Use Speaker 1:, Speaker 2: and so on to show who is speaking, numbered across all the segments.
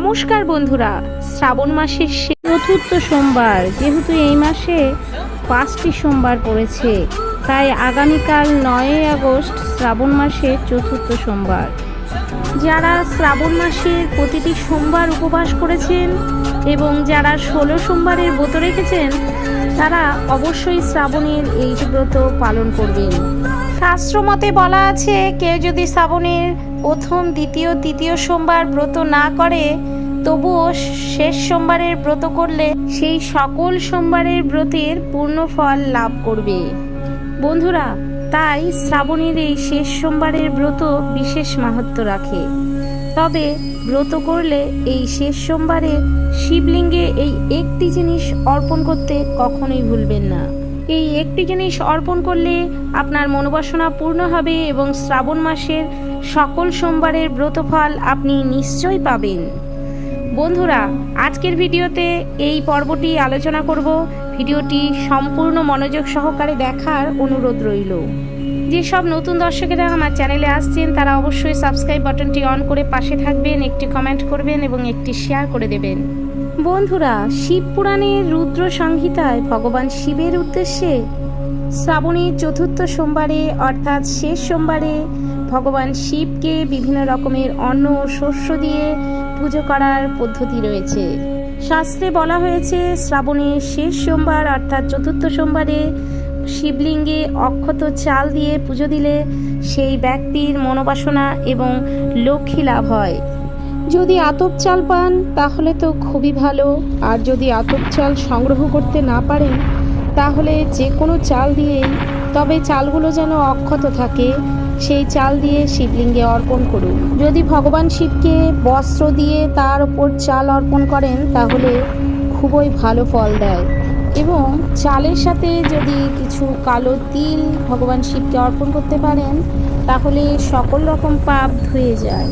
Speaker 1: নমস্কার বন্ধুরা, শ্রাবণ মাসের চতুর্থ সোমবার, যেহেতু এই মাসে 5টি সোমবার পড়েছে, তাই আগামীকাল 9 আগস্ট শ্রাবণ মাসের চতুর্থ সোমবার। যারা শ্রাবণ মাসের প্রতিটি সোমবার উপবাস করেছেন এবং যারা 16 সোমবারের ব্রত রেখেছেন, তারা অবশ্যই শ্রাবণের এই ব্রত পালন করবেন। শাস্ত্রমতে বলা আছে, কেউ যদি শ্রাবণের প্রথম, দ্বিতীয়, তৃতীয় সোমবার ব্রত না করে, তবুও শেষ সোমবারের ব্রত করলে সেই সকল সোমবারের ব্রতের পূর্ণ ফল লাভ করবে। বন্ধুরা, তাই শ্রাবণের এই শেষ সোমবারের ব্রত বিশেষ মাহাত্ম্য রাখে। তবে ব্রত করলে এই শেষ সোমবারে শিবলিঙ্গে এই একটি জিনিস অর্পণ করতে কখনোই ভুলবেন না। এই একটি জিনিস অর্পণ করলে আপনার মনোবাসনা পূর্ণ হবে এবং শ্রাবণ মাসের সকল সোমবারের ব্রতফল আপনি নিশ্চয়ই পাবেন। বন্ধুরা, আজকের ভিডিওতে এই পর্বটি আলোচনা করব। ভিডিওটি সম্পূর্ণ মনোযোগ সহকারে দেখার অনুরোধ রইল। যেসব নতুন দর্শকেরা আমার চ্যানেলে আসছেন, তারা অবশ্যই সাবস্ক্রাইব বাটনটি অন করে পাশে থাকবেন, একটি কমেন্ট করবেন এবং একটি শেয়ার করে দেবেন। বন্ধুরা, শিব পুরাণের রুদ্র সংহিতায় ভগবান শিবের উদ্দেশ্যে শ্রাবণের চতুর্থ সোমবারে অর্থাৎ শেষ সোমবারে ভগবান শিবকে বিভিন্ন রকমের অন্ন ও শস্য দিয়ে পুজো করার পদ্ধতি রয়েছে। শাস্ত্রে বলা হয়েছে, শ্রাবণের শেষ সোমবার অর্থাৎ চতুর্থ সোমবারে শিবলিঙ্গে অক্ষত চাল দিয়ে পুজো দিলে সেই ব্যক্তির মনোবাসনা এবং লক্ষ্মী লাভ হয়। যদি আতপ চাল পান তাহলে তো খুবই ভালো, আর যদি আতপ চাল সংগ্রহ করতে না পারেন তাহলে যে কোনো চাল দিয়েই, তবে চালগুলো যেন অক্ষত থাকে, সেই চাল দিয়ে শিবলিঙ্গে অর্পণ করুন। যদি ভগবান শিবকে বস্ত্র দিয়ে তার উপর চাল অর্পণ করেন তাহলে খুবই ভালো ফল দেয়, এবং চালের সাথে যদি কিছু কালো তিল ভগবান শিবকে অর্পণ করতে পারেন তাহলে সকল রকম পাপ ধুয়ে যায়।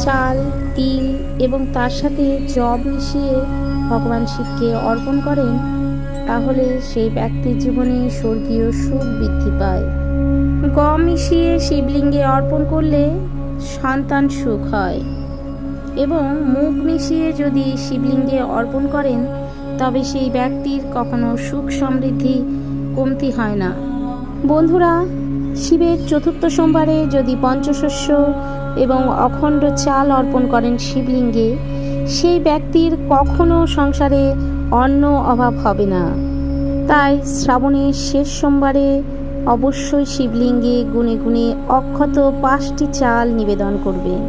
Speaker 1: চাল, তিল এবং তার সাথে জব মিশিয়ে ভগবান শিবকে অর্পণ করেন তাহলে সেই ব্যক্তির জীবনে স্বর্গীয় সুখ বৃদ্ধি পায়। গম মিশিয়ে শিবলিঙ্গে অর্পণ করলে সন্তান সুখ হয়, এবং মুগ মিশিয়ে যদি শিবলিঙ্গে অর্পণ করেন তবে সেই ব্যক্তির কখনো সুখ সমৃদ্ধি কমতি হয় না। বন্ধুরা, শিবের চতুর্থ সোমবারে যদি পঞ্চশস্য এবং অখণ্ড চাল অর্পণ করেন শিবলিঙ্গে, সেই ব্যক্তির কখনো সংসারে অন্ন অভাব হবে না। তাই শ্রাবণের শেষ সোমবারে অবশ্যই শিবলিঙ্গে গুনে গুনে অক্ষত 5টি চাল নিবেদন করবেন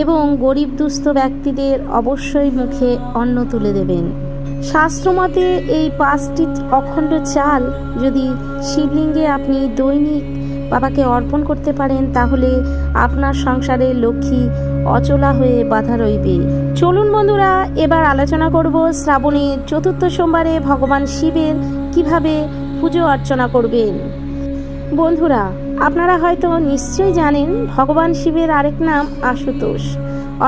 Speaker 1: এবং গরিব দুস্থ ব্যক্তিদের অবশ্যই মুখে অন্ন তুলে দেবেন। শাস্ত্রমতে এই 5টি অখণ্ড চাল যদি শিবলিঙ্গে আপনি দৈনিক বাবাকে অর্পণ করতে পারেন তাহলে আপনার সংসারে লক্ষ্মী অচলা হয়ে বাধা রইবে। চলুন বন্ধুরা, এবার আলোচনা করব শ্রাবণের চতুর্থ সোমবারে ভগবান শিবের কিভাবে পুজো অর্চনা করবেন। বন্ধুরা, আপনারা হয়তো নিশ্চয়ই জানেন ভগবান শিবের আরেক নাম আশুতোষ,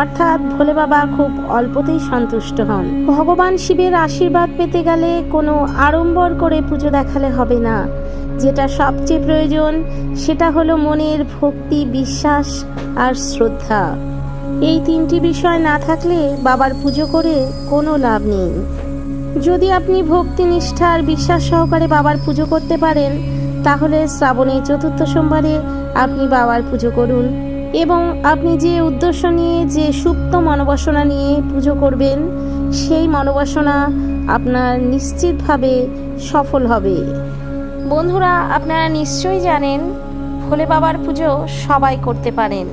Speaker 1: অর্থাৎ ভোলে বাবা খুব অল্পতেই সন্তুষ্ট হন। ভগবান শিবের আশীর্বাদ পেতে গেলে কোনো আড়ম্বর করে পুজো দেখালে হবে না। যেটা সবচেয়ে প্রয়োজন সেটা হলো মনের ভক্তি, বিশ্বাস আর শ্রদ্ধা। এই 3টি বিষয় না থাকলে বাবার পুজো করে কোনো লাভ নেই। যদি আপনি ভক্তি, নিষ্ঠা আর বিশ্বাস সহকারে বাবার পুজো করতে পারেন তাহলে শ্রাবণের চতুর্থ সোমবারে আপনি বাবার পুজো করুন, এবং আপনি যে উদ্দেশ্য নিয়ে, যে সুপ্ত মনোবাসনা নিয়ে পুজো করবেন সেই মনোবাসনা আপনার নিশ্চিতভাবে সফল হবে। বন্ধুরা, আপনারা নিশ্চয়ই জানেন ভোলে বাবার পুজো সবাই করতে পারেন।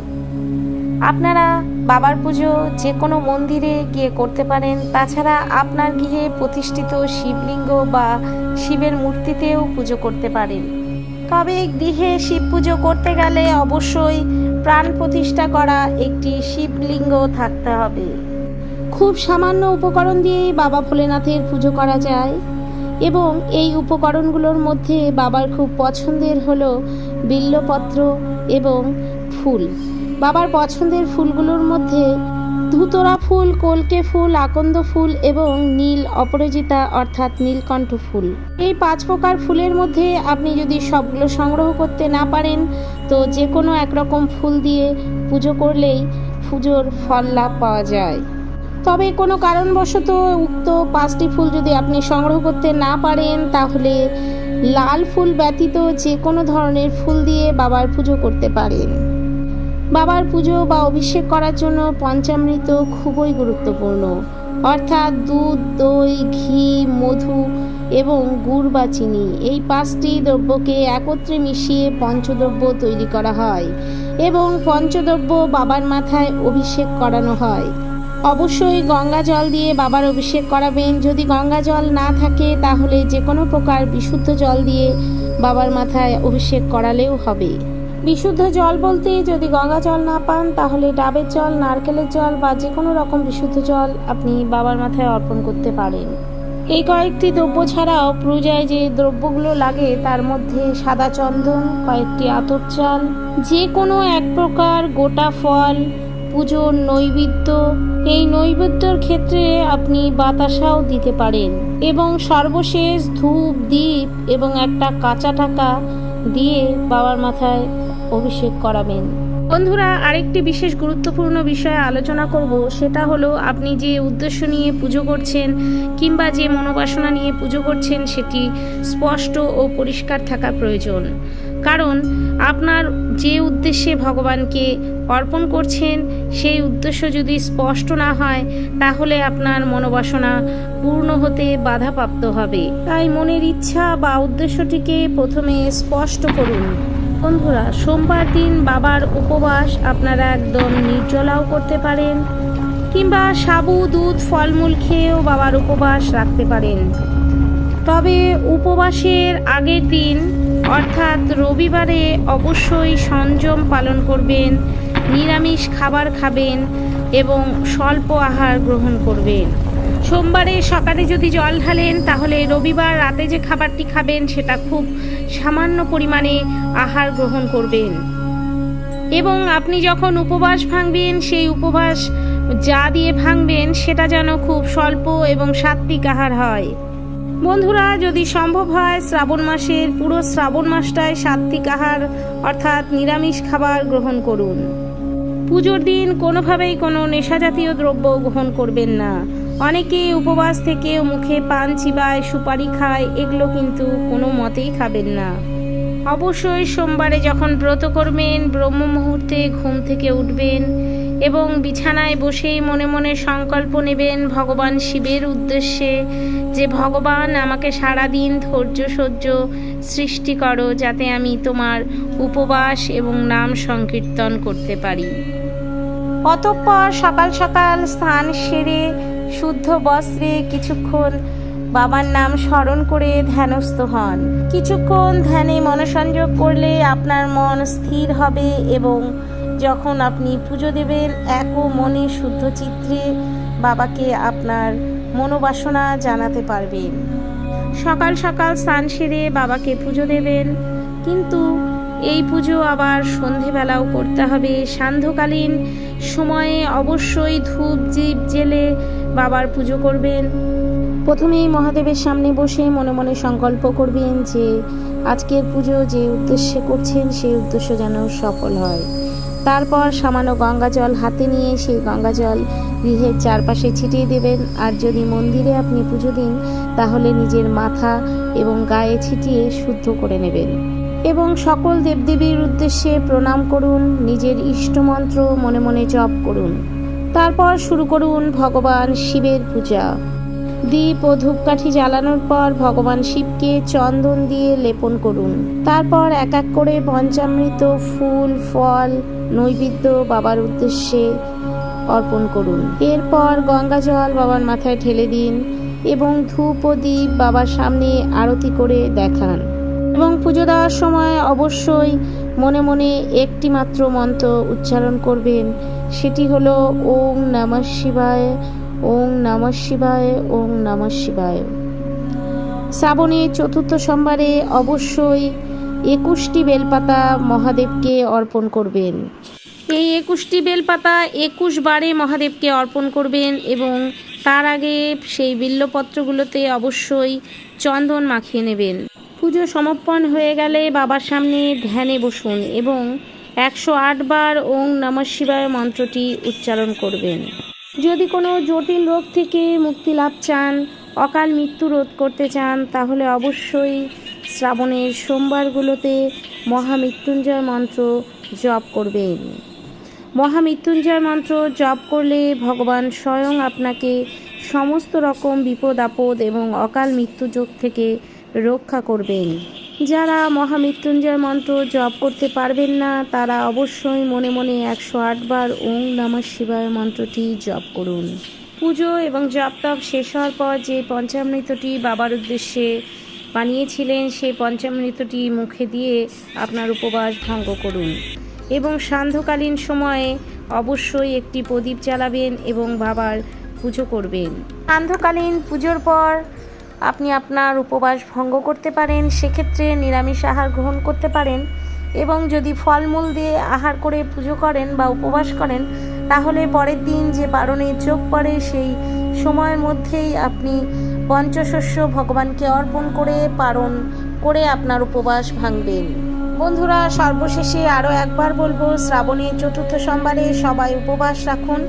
Speaker 1: আপনারা বাবার পুজো যে কোনো মন্দিরে গিয়ে করতে পারেন, তাছাড়া আপনার গৃহে প্রতিষ্ঠিত শিবলিঙ্গ বা শিবের মূর্তিতেও পুজো করতে পারেন। তবে গৃহে শিব পুজো করতে গেলে অবশ্যই প্রাণ প্রতিষ্ঠা করা একটি শিবলিঙ্গ থাকতে হবে। খুব সামান্য উপকরণ দিয়েই বাবা ভোলেনাথের পুজো করা যায়, এবং এই উপকরণগুলোর মধ্যে বাবার খুব পছন্দের হলো বিল্বপত্র এবং ফুল। বাবার পছন্দের ফুলগুলোর মধ্যে ধুতরা ফুল, কলকে ফুল, আকন্দ ফুল এবং নীল অপরাজিতা অর্থাৎ নীলকণ্ঠ ফুল। এই 5 প্রকার ফুলের মধ্যে আপনি যদি সবগুলো সংগ্রহ করতে না পারেন তো যে কোনো একরকম ফুল দিয়ে পুজো করলেই পুজোর ফল লাভ পাওয়া যায়। তবে কোনো কারণবশত উক্ত 5টি ফুল যদি আপনি সংগ্রহ করতে না পারেন, তাহলে লাল ফুল ব্যতীত যে কোনো ধরনের ফুল দিয়ে বাবার পুজো করতে পারেন। বাবার পুজো বা অভিষেক করার জন্য পঞ্চামৃত খুবই গুরুত্বপূর্ণ, অর্থাৎ দুধ, দই, ঘি, মধু এবং গুড় বা চিনি, এই 5টি দ্রব্যকে একত্রে মিশিয়ে পঞ্চদ্রব্য তৈরি করা হয় এবং পঞ্চদ্রব্য বাবার মাথায় অভিষেক করানো হয়। অবশ্যই গঙ্গা জল দিয়ে বাবার অভিষেক করাবেন। যদি গঙ্গা জল না থাকে তাহলে যে কোনো প্রকার বিশুদ্ধ জল দিয়ে বাবার মাথায় অভিষেক করালেও হবে। বিশুদ্ধ জল বলতে যদি গঙ্গা জল না পান তাহলে ডাবের জল, নারকেলের জল বা যে কোনো রকম বিশুদ্ধ জল আপনি বাবার মাথায় অর্পণ করতে পারেন। এই কয়েকটি দ্রব্য ছাড়াও পূজায় যে দ্রব্যগুলো লাগে তার মধ্যে সাদা চন্দন, কয়েকটি আতপ চাল, যে কোনো এক প্রকার গোটা ফল, পুজোর নৈবেদ্য, এই নৈবেদ্যর ক্ষেত্রে আপনি বাতাসাও দিতে পারেন এবং সর্বশেষ ধূপ, দীপ এবং একটা কাঁচা টাকা দিয়ে বাবার মাথায় অভিষেক করাবেন। বন্ধুরা, আরেকটি বিশেষ গুরুত্বপূর্ণ বিষয়ে আলোচনা করব, সেটা হলো আপনি যে উদ্দেশ্য নিয়ে পুজো করছেন কিংবা যে মনোবাসনা নিয়ে পুজো করছেন সেটি স্পষ্ট ও পরিষ্কার থাকা প্রয়োজন। কারণ আপনার যে উদ্দেশ্যে ভগবানকে অর্পণ করছেন সেই উদ্দেশ্য যদি স্পষ্ট না হয় তাহলে আপনার মনোবাসনা পূর্ণ হতে বাধাপ্রাপ্ত হবে। তাই মনের ইচ্ছা বা উদ্দেশ্যটিকে প্রথমে স্পষ্ট করুন। বন্ধুরা, সোমবার দিন বাবার উপবাস আপনারা একদম নির্জলাও করতে পারেন কিংবা সাবু, দুধ, ফলমূল খেয়েও বাবার উপবাস রাখতে পারেন। তবে উপবাসের আগের দিন অর্থাৎ রবিবারে অবশ্যই সংযম পালন করবেন, নিরামিষ খাবার খাবেন এবং স্বল্প আহার গ্রহণ করবেন। সোমবারে সকালে যদি জল ঢালেন তাহলে রবিবার রাতে যে খাবারটি খাবেন সেটা খুব সামান্য পরিমাণে আহার গ্রহণ করবেন এবং আপনি যখন উপবাস ভাঙবেন সেই উপবাস যা দিয়ে ভাঙবেন সেটা যেন খুব স্বল্প এবং সাত্বিক আহার হয়। বন্ধুরা, যদি সম্ভব হয় শ্রাবণ মাসের পুরো শ্রাবণ মাসটায় সাত্বিক আহার অর্থাৎ নিরামিষ খাবার গ্রহণ করুন। পুজোর দিন কোনোভাবেই কোনো নেশাজাতীয় দ্রব্য গ্রহণ করবেন না। অনেকে উপবাস থেকে মুখে পান চিবায়, সুপারি খায়, এগুলো কিন্তু কোনো মতেই খাবেন না। অবশ্যই সোমবারে যখন ব্রত করবেন ব্রহ্ম মুহূর্তে ঘুম থেকে উঠবেন এবং বিছানায় বসেই মনে মনে সংকল্প নেবেন ভগবান শিবের উদ্দেশ্যে যে ভগবান আমাকে সারাদিন ধৈর্য সহ্য সৃষ্টি করো যাতে আমি তোমার উপবাস এবং নাম সংকীর্তন করতে পারি। অতঃপর সকাল সকাল স্নান সেরে শুদ্ধ বস্ত্রে কিছুক্ষণ বাবার নাম স্মরণ করে ধ্যানস্থ হন। কিছুক্ষণ ধ্যানে মনসংযোগ করলে আপনার মন স্থির হবে এবং যখন আপনি পুজো দেবেন একও মনে শুদ্ধ চিত্রে বাবাকে আপনার মনোবাসনা জানাতে পারবেন। সকাল সকাল স্নান সেরে বাবাকে পুজো দেবেন, কিন্তু এই পুজো আবার সন্ধেবেলাও করতে হবে। সান্ধ্যকালীন সময়ে অবশ্যই ধূপ দীপ জ্বেলে বাবার পুজো করবেন। প্রথমেই মহাদেবের সামনে বসে মনে মনে সংকল্প করবেন যে আজকের পুজো যে উদ্দেশ্যে করছেন সেই উদ্দেশ্য যেন সফল হয়। তারপর সামান্য গঙ্গা জল হাতে নিয়ে সেই গঙ্গা জল গৃহের চারপাশে ছিটিয়ে দেবেন। আর যদি মন্দিরে আপনি পুজো দিন তাহলে নিজের মাথা এবং গায়ে ছিটিয়ে শুদ্ধ করে নেবেন এবং সকল দেবদেবীর উদ্দেশ্যে প্রণাম করুন। নিজের ইষ্টমন্ত্র মনে মনে জপ করুন। তারপর শুরু করুন ভগবান শিবের পূজা। দীপ ও ধূপকাঠি জ্বালানোর পর ভগবান শিবকে চন্দন দিয়ে লেপন করুন। তারপর এক এক করে পঞ্চামৃত, ফুল, ফল, নৈবেদ্য বাবার উদ্দেশ্যে অর্পণ করুন। এরপর গঙ্গা জল বাবার মাথায় ঢেলে দিন এবং ধূপ ও দীপ বাবার সামনে আরতি করে দেখান এবং পুজো দেওয়ার সময় অবশ্যই মনে মনে একটি মাত্র মন্ত্র উচ্চারণ করবেন, সেটি হলো ওং নমঃ শিবায়, ওং নমঃ শিবায়, ওং নমঃ শিবায়। শ্রাবণের চতুর্থ সোমবারে অবশ্যই 21টি বেলপাতা মহাদেবকে অর্পণ করবেন। এই 21টি বেলপাতা 21 বারে মহাদেবকে অর্পণ করবেন এবং তার আগে সেই বিল্লপত্রগুলোতে অবশ্যই চন্দন মাখিয়ে নেবেন। পুজো সমাপন হয়ে গেলে বাবার সামনে ধ্যানে বসুন এবং 108 বার ওং নমঃ শিবায় মন্ত্রটি উচ্চারণ করবেন। যদি কোনো জটিল রোগ থেকে মুক্তি লাভ চান, অকাল মৃত্যু রোধ করতে চান, তাহলে অবশ্যই শ্রাবণের সোমবারগুলোতে মহামৃত্যুঞ্জয় মন্ত্র জপ করবেন। মহামৃত্যুঞ্জয় মন্ত্র জপ করলে ভগবান স্বয়ং আপনাকে সমস্ত রকম বিপদ আপদ এবং অকাল মৃত্যুযোগ থেকে রক্ষা করবেন। যারা মহামৃত্যুঞ্জয় মন্ত্র জপ করতে পারবেন না, তারা অবশ্যই মনে মনে 108 বার ওং নমঃ শিবায় মন্ত্রটি জপ করুন। পুজো এবং জপ তপ শেষ হওয়ার পর যে পঞ্চামৃতটি বাবার উদ্দেশ্যে বানিয়েছিলেন, সেই পঞ্চামৃতটি মুখে দিয়ে আপনার উপবাস ভঙ্গ করুন এবং সান্ধ্যকালীন সময়ে অবশ্যই একটি প্রদীপ জ্বালাবেন এবং বাবার পুজো করবেন। সান্ধ্যকালীন পুজোর পর আপনি আপনার উপবাস ভঙ্গ করতে পারেন, সেক্ষেত্রে নিরামিষ আহার গ্রহণ করতে পারেন এবং যদি ফলমূল দিয়ে আহার করে পুজো করেন বা উপবাস করেন, তাহলে পরের দিন যে পারণের যোগ পড়ে সেই সময়ের মধ্যেই আপনি পঞ্চশস্য ভগবানকে অর্পণ করে পারণ করে আপনার উপবাস ভাঙবেন। বন্ধুরা, সর্বশেষে আরও একবার বলবো, শ্রাবণের চতুর্থ সোমবারে সবাই উপবাস রাখুন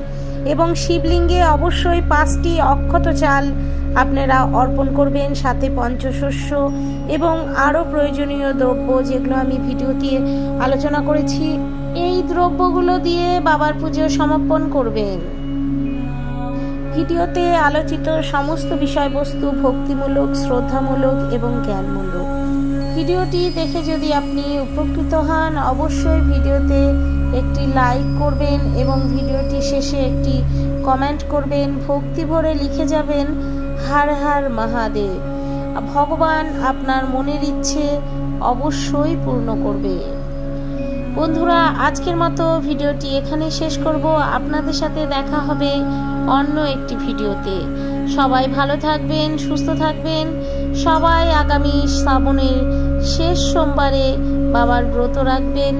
Speaker 1: এবং শিবলিঙ্গে অবশ্যই 5টি অক্ষত চাল আপনারা অর্পণ করবেন, সাথে পঞ্চশস্য এবং আরও প্রয়োজনীয় দ্রব্য যেগুলো আমি ভিডিওতে আলোচনা করেছি, এই দ্রব্যগুলো দিয়ে বাবার পুজো সমাপন করবেন। ভিডিওতে আলোচিত সমস্ত বিষয়বস্তু ভক্তিমূলক, শ্রদ্ধামূলক এবং জ্ঞানমূলক। ভিডিওটি দেখে যদি আপনি উপকৃত হন, অবশ্যই ভিডিওতে একটি লাইক করবেন এবং ভিডিওটি শেষে একটি কমেন্ট করবেন। ভক্তি ভরে লিখে যাবেন, হর হর মহাদেব। ভগবান আপনার মনের ইচ্ছে অবশ্যই পূর্ণ করবে। বন্ধুরা, আজকের মতো ভিডিওটি এখানে শেষ করব। আপনাদের সাথে দেখা হবে অন্য একটি ভিডিওতে। সবাই ভালো থাকবেন, সুস্থ থাকবেন। সবাই আগামী শ্রাবণের শেষ সোমবারে বাবার ব্রত রাখবেন।